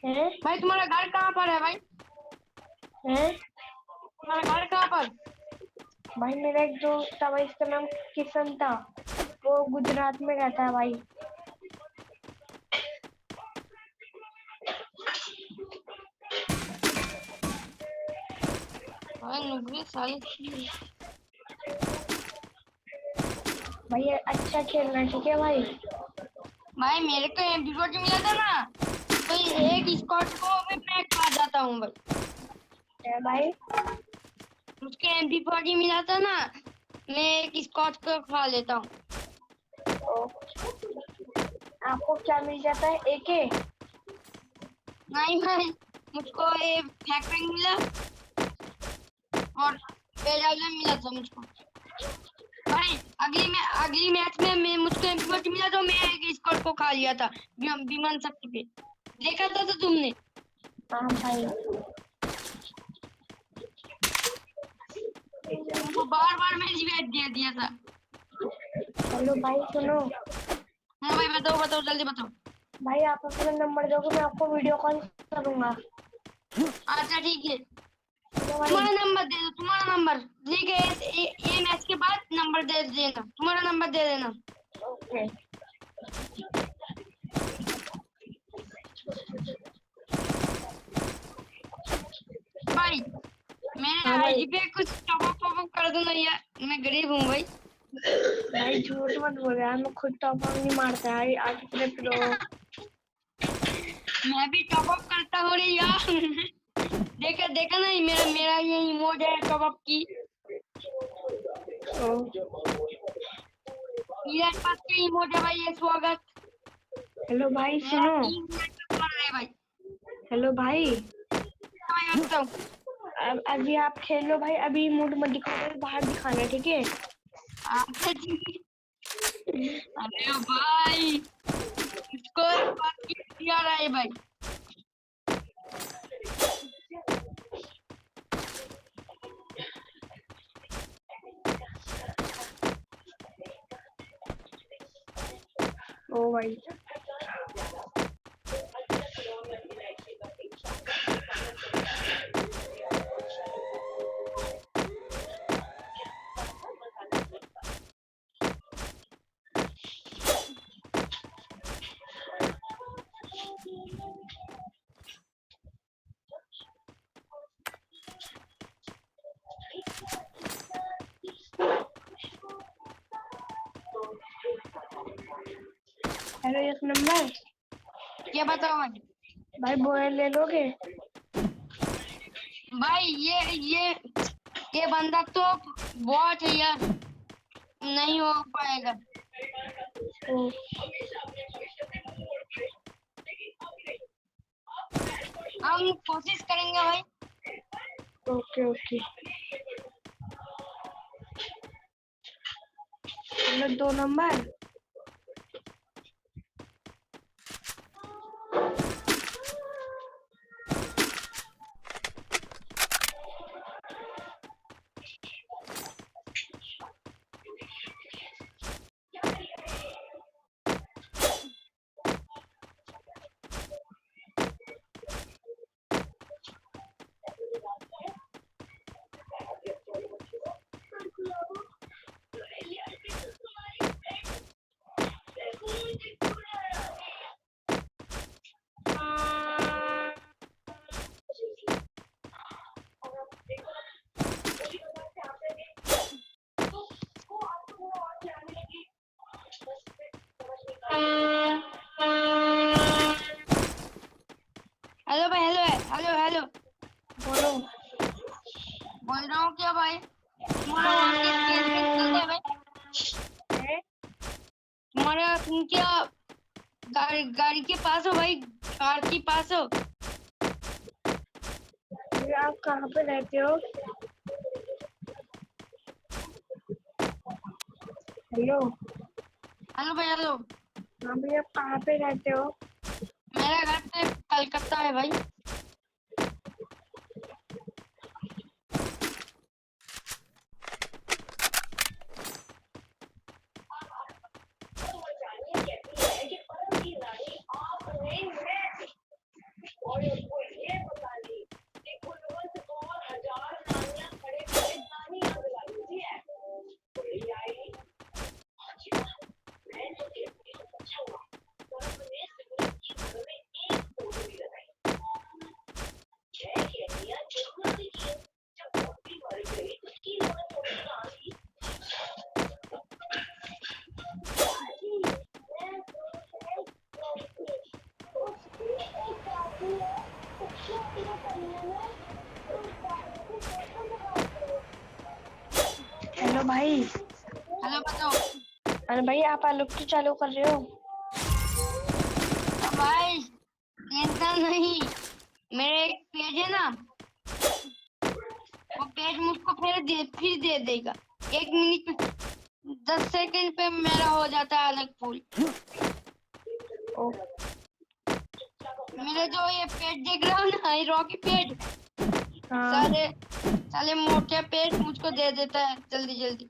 है? भाई तुम्हारा घर कहाँ पर है भाई? है? तुम्हारा घर कहाँ पर? भाई मेरा एक दोस्त था भाई, इसका नाम किशन था, वो गुजरात में रहता है भाई। भाई नुबरे साले। भाई अच्छा खेलना, ठीक है भाई? भाई मेरे को MP40 मिला था ना, तो एक स्कॉट को भी मैं खा जाता हूँ भाई। है भाई? मुझको MP40 मिला था ना, मैं एक स्कॉच को खा लेता हूँ। आपको क्या मिल जाता है? एके? नहीं भाई, मुझको ये फैक्टरिंग मिला और पेडालर मिला था मुझको। भाई अगली मैच में मैं मुझको MP40 मिला तो मैं एक स्कॉट को खा लिया था विमान शक्ति पे। देखा था तो तुमने? हाँ भाई। तुमको बार बार मैं रिवाइव दे दिया था। हेलो भाई सुनो। हाँ भाई बताओ जल्दी बताओ। भाई आप अपना नंबर दोगे, मैं आपको वीडियो कॉल करूंगा। अच्छा ठीक है, तो भाई तुम्हारा नंबर दे दो, तुम्हारा नंबर। ठीक है, ये मैच के बाद नंबर दे देना, तुम्हारा नंबर दे देना। ओके। भाई मेरे हाँ भाई। आईडी पे कुछ टॉप अप कर दो ना यार, मैं गरीब हूँ भाई। भाई झूठ मत बोल यार, मैं खुद टॉप अप नहीं मारता है आज इतने प्रो। मैं भी टॉप अप करता हूँ रे यार। देखा नहीं, मेरा मेरा ये इमोट है टॉप अप की। मेरे पास के इमोट है भाई, ये स्वागत। हेलो भाई मेरा सुनो। 3 मिनट का कर रहा है भाई। हेलो भाई, मैं रखता हूँ। अब अभी आप खेलो भाई, अभी मूड मत दिखाओ, बाहर दिखाना है, ठीक है? अच्छा जी। अरे भाई इसको एक बात की आ रहा है भाई। ओ भाई। हेलो एक नंबर। क्या बताओ भाई? भाई बोल ले लोगे? भाई ये बंदा तो बहुत है यार, नहीं हो पाएगा। ओ, हम कोशिश करेंगे भाई। Okay okay. Hello 2 number. Hello भाई, हेलो हेलो हेलो। बोलो। बोल रहा हूँ क्या भाई, तुम्हारा वहाँ के कैसे चलता है भाई? है? तुम क्या गाड़ी के पास हो भाई, कार के पास हो? आप कहाँ पे रहते हो? हेलो। हेलो भाई हेलो। हाँ भाई, आप कहाँ पे रहते हो? मेरा घर पे कलकत्ता है भाई। हेलो भाई। हेलो बताओ। अरे भाई आप आलोक तो चालू कर रहे हो? तो भाई टेंशन नहीं, मेरे एक पेज है ना, वो पेज मुझको फिर दे देगा। 1 मिनट 10 सेकंड पे मेरा हो जाता है अलग फुल। ओ, मेरे जो ये पेज देख रहा हूँ ना, ये रॉकी पेज, हाँ सारे साले मोटे पेज मुझको दे देता है जल्दी जल्दी।